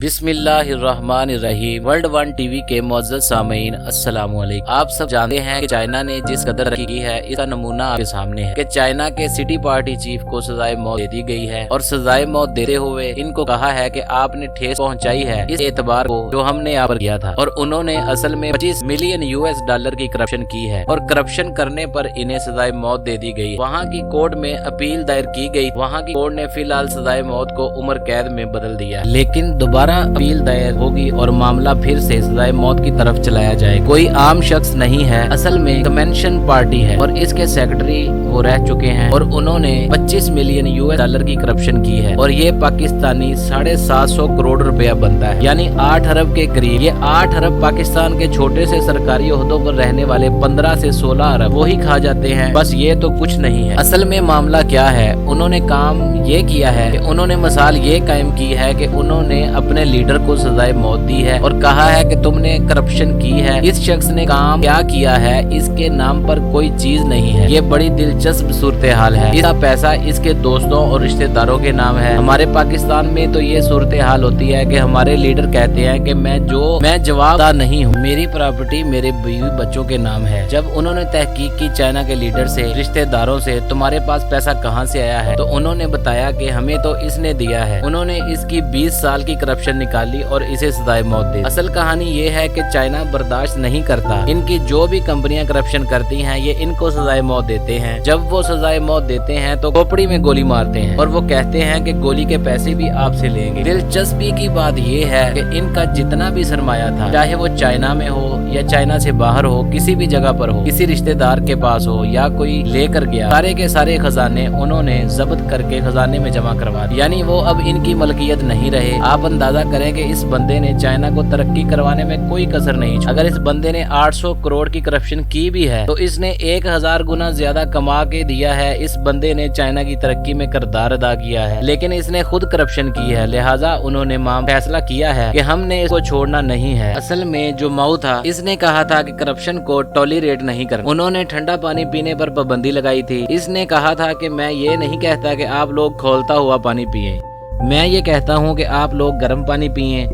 बिस्मिल्लाहिर्रहमानिर्रहीम। World one TV के मुअज़्ज़ज़ सामीन अस्सलाम वालेकुम। आप सब जानते हैं कि चाइना ने जिस कदर तरक्की की है इसका नमूना आपके सामने है कि चाइना के सिटी पार्टी चीफ को सजाए मौत दे दी गई है और सजाए मौत देते हुए इनको कहा है कि आपने ठेस पहुंचाई है इस एतबार को जो हमने यहाँ पर किया था। और उन्होंने असल में 25 मिलियन US डॉलर की करप्शन की है और करप्शन करने पर इन्हें सजाए मौत दे दी गई। वहाँ की कोर्ट में अपील दायर की गई। वहाँ की कोर्ट ने फिलहाल सजाए मौत को उम्र कैद में बदल दिया, लेकिन दोबारा अपील दायर होगी और मामला फिर से सजाए मौत की तरफ चलाया जाए। कोई आम शख्स नहीं है, असल में कमेंशन पार्टी है और इसके सेक्रेटरी वो रह चुके हैं और उन्होंने 25 मिलियन US डॉलर की करप्शन की है और ये पाकिस्तानी 750 करोड़ रुपया बनता है, यानी 8 अरब के करीब। ये 8 अरब पाकिस्तान के छोटे से सरकारी ओहदों पर रहने वाले 15 से 16 अरब वो ही खा जाते हैं। बस ये तो कुछ नहीं है। असल में मामला क्या है, उन्होंने काम ये किया है कि उन्होंने मिसाल ये कायम की है कि उन्होंने अपने लीडर को सजाए मौत दी है और कहा है कि तुमने करप्शन की है। इस शख्स ने काम क्या किया है इसके नाम पर कोई चीज नहीं है। ये बड़ी दिलचस्प सूरत हाल है। इसका पैसा इसके दोस्तों और रिश्तेदारों के नाम है। हमारे पाकिस्तान में तो ये सूरत हाल होती है कि हमारे लीडर कहते हैं कि मैं जवाबदार नहीं हूँ, मेरी प्रॉपर्टी मेरे बीवी बच्चों के नाम है। जब उन्होंने तहकीक की चाइना के लीडर से, रिश्तेदारों से, तुम्हारे पास पैसा कहाँ से आया है, तो उन्होंने बताया कि हमें तो इसने दिया है। उन्होंने इसकी 20 साल की करप्शन निकाली और इसे सजाए मौत दी। असल कहानी ये है कि चाइना बर्दाश्त नहीं करता। इनकी जो भी कंपनियां करप्शन करती हैं ये इनको सजाए मौत देते हैं। जब वो सजाए मौत देते हैं तो खोपड़ी में गोली मारते हैं और वो कहते हैं कि गोली के पैसे भी आपसे लेंगे। दिलचस्पी की बात ये है कि इनका जितना भी सरमाया था, चाहे वो चाइना में हो या चाइना से बाहर हो, किसी भी जगह पर हो, किसी रिश्तेदार के पास हो या कोई लेकर गया, सारे के सारे खजाने उन्होंने जब्त करके खजाने में जमा करवा दिए, यानी वो अब इनकी मलकियत नहीं रहे। आप अंदाजा करें कि इस बंदे ने चाइना को तरक्की करवाने में कोई कसर नहीं छोड़ी। अगर इस बंदे ने 800 करोड़ की करप्शन की भी है तो इसने 1000 गुना ज्यादा कमा के दिया है। इस बंदे ने चाइना की तरक्की में किरदार अदा किया है, लेकिन इसने खुद करप्शन की है, लिहाजा उन्होंने फैसला किया है कि हमने इसको छोड़ना नहीं है। असल में जो माऊ था इसने कहा था कि करप्शन को टॉलरेट नहीं करना। उन्होंने ठंडा पानी पीने पर पाबंदी लगाई थी। इसने कहा था कि मैं ये नहीं कहता कि आप लोग खौलता हुआ पानी पिए, मैं ये कहता हूँ कि आप लोग गर्म पानी पिए।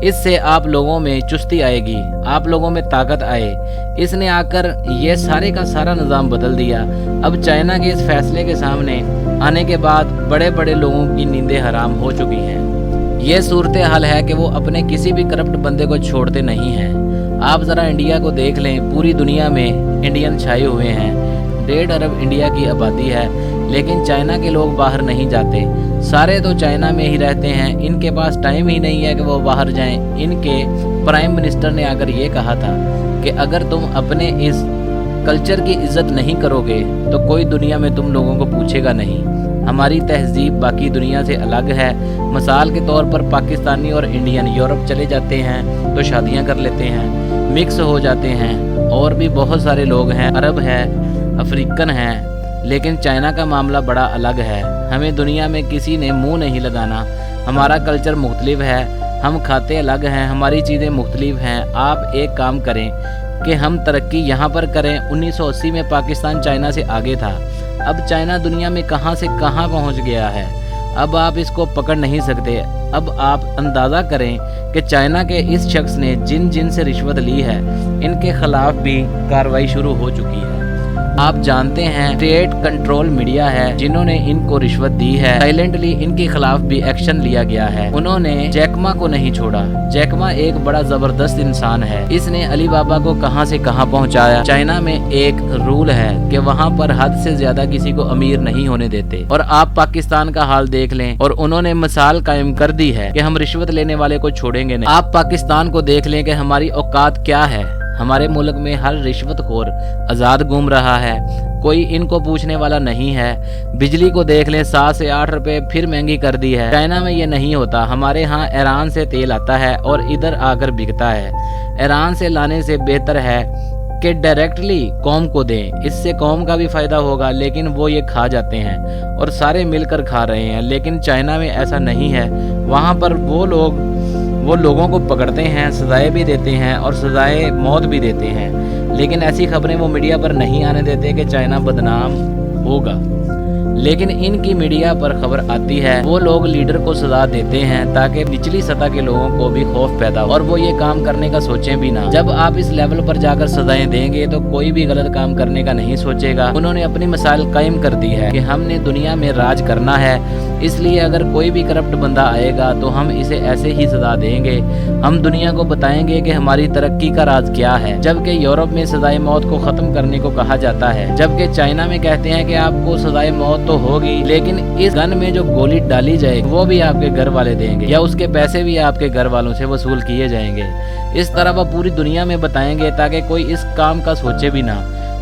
इससे आप लोगों में चुस्ती आएगी, आप लोगों में ताकत आए। इसने आकर ये सारे का सारा निज़ाम बदल दिया। अब चाइना के इस फैसले के सामने आने के बाद बड़े बड़े लोगों की नींदें हराम हो चुकी हैं। ये सूरत हाल है कि वो अपने किसी भी करप्ट बंदे को छोड़ते नहीं हैं। आप ज़रा इंडिया को देख लें, पूरी दुनिया में इंडियन छाए हुए हैं। 1.5 अरब इंडिया की आबादी है, लेकिन चाइना के लोग बाहर नहीं जाते, सारे तो चाइना में ही रहते हैं। इनके पास टाइम ही नहीं है कि वो बाहर जाएं। इनके प्राइम मिनिस्टर ने आकर ये कहा था कि अगर तुम अपने इस कल्चर की इज्जत नहीं करोगे तो कोई दुनिया में तुम लोगों को पूछेगा नहीं। हमारी तहजीब बाकी दुनिया से अलग है। मिसाल के तौर पर पाकिस्तानी और इंडियन यूरोप चले जाते हैं तो शादियां कर लेते हैं, मिक्स हो जाते हैं। और भी बहुत सारे लोग हैं, अरब है, अफ्रीकन है, लेकिन चाइना का मामला बड़ा अलग है। हमें दुनिया में किसी ने मुंह नहीं लगाना। हमारा कल्चर मुख्तलिफ है, हम खाते अलग हैं, हमारी चीज़ें मुख्तलिफ हैं। आप एक काम करें कि हम तरक्की यहाँ पर करें। 1980 में पाकिस्तान चाइना से आगे था, अब चाइना दुनिया में कहाँ से कहाँ पहुँच गया है। अब आप इसको पकड़ नहीं सकते। अब आप अंदाज़ा करें कि चाइना के इस शख्स ने जिन से रिश्वत ली है इनके खिलाफ भी कार्रवाई शुरू हो चुकी है। आप जानते हैं स्टेट कंट्रोल मीडिया है जिन्होंने इनको रिश्वत दी है। साइलेंटली इनके खिलाफ भी एक्शन लिया गया है। उन्होंने जैकमा को नहीं छोड़ा। जैकमा एक बड़ा जबरदस्त इंसान है। इसने अली बाबा को कहां से कहां पहुंचाया। चाइना में एक रूल है कि वहां पर हद से ज्यादा किसी को अमीर नहीं होने देते। और आप पाकिस्तान का हाल देख लें, और उन्होंने मिसाल कायम कर दी है कि हम रिश्वत लेने वाले को छोड़ेंगे नहीं। आप पाकिस्तान को देख लें कि हमारी औकात क्या है। हमारे मुल्क में हर रिश्वतखोर आज़ाद घूम रहा है, कोई इनको पूछने वाला नहीं है। बिजली को देख लें, 7 से 8 रुपए फिर महंगी कर दी है। चाइना में ये नहीं होता। हमारे यहाँ ईरान से तेल आता है और इधर आकर बिकता है। ईरान से लाने से बेहतर है कि डायरेक्टली कौम को दें, इससे कौम का भी फ़ायदा होगा। लेकिन वो ये खा जाते हैं और सारे मिलकर खा रहे हैं। लेकिन चाइना में ऐसा नहीं है। वहाँ पर वो लोगों को पकड़ते हैं, सजाएं भी देते हैं और सजाए मौत भी देते हैं। लेकिन ऐसी खबरें वो मीडिया पर नहीं आने देते कि चाइना बदनाम होगा। लेकिन इनकी मीडिया पर खबर आती है वो लोग लीडर को सजा देते हैं ताकि निचली सतह के लोगों को भी खौफ पैदा हो और वो ये काम करने का सोचें भी ना। जब आप इस लेवल पर जाकर सजाएं देंगे तो कोई भी गलत काम करने का नहीं सोचेगा। उन्होंने अपनी मिसाल कायम कर दी है कि हमने दुनिया में राज करना है, इसलिए अगर कोई भी करप्ट बंदा आएगा तो हम इसे ऐसे ही सजा देंगे। हम दुनिया को बताएंगे कि हमारी तरक्की का राज क्या है। जबकि यूरोप में सजाए मौत को खत्म करने को कहा जाता है, जबकि चाइना में कहते हैं कि आपको सजाए मौत तो होगी, लेकिन इस गन में जो गोली डाली जाए वो भी आपके घर वाले देंगे या उसके पैसे भी आपके घर वालों से वसूल किए जाएंगे। इस तरह वह पूरी दुनिया में बताएंगे ताकि कोई इस काम का सोचे भी ना।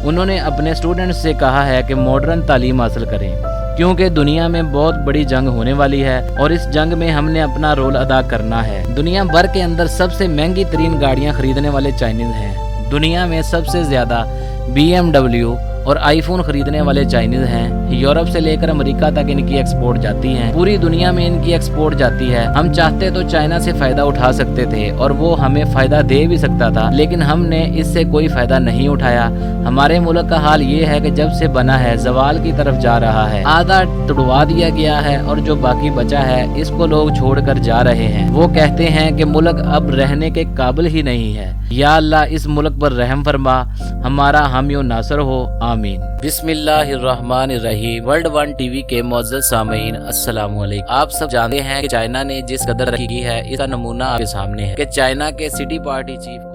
उन्होंने अपने स्टूडेंट्स से कहा है कि मॉडर्न तालीम हासिल करें, क्योंकि दुनिया में बहुत बड़ी जंग होने वाली है और इस जंग में हमने अपना रोल अदा करना है। दुनिया भर के अंदर सबसे महंगी तरीन गाड़ियां खरीदने वाले चाइनीज हैं। दुनिया में सबसे ज्यादा BMW और आईफोन खरीदने वाले चाइनीज हैं। यूरोप से लेकर अमेरिका तक इनकी एक्सपोर्ट जाती है। पूरी दुनिया में इनकी एक्सपोर्ट जाती है। हम चाहते तो चाइना से फायदा उठा सकते थे और वो हमें फायदा दे भी सकता था, लेकिन हमने इससे कोई फायदा नहीं उठाया। हमारे मुल्क का हाल ये है कि जब से बना है जवाल की तरफ जा रहा है। आधा तुड़वा दिया गया है और जो बाकी बचा है इसको लोग छोड़कर जा रहे हैं। वो कहते हैं कि मुल्क अब रहने के काबिल ही नहीं है। या अल्लाह इस मुल्क पर रहम फरमा, हमारा हामियो नासर हो, आमीन। बिस्मिल्लाहिर्रहमानिर्रहीम। वर्ल्ड वन टीवी के मौजूद सामीन अस्सलाम वालेकुम। आप सब जानते हैं कि चाइना ने जिस कदर तरक्की की है इसका नमूना आपके सामने है कि चाइना के सिटी पार्टी चीफ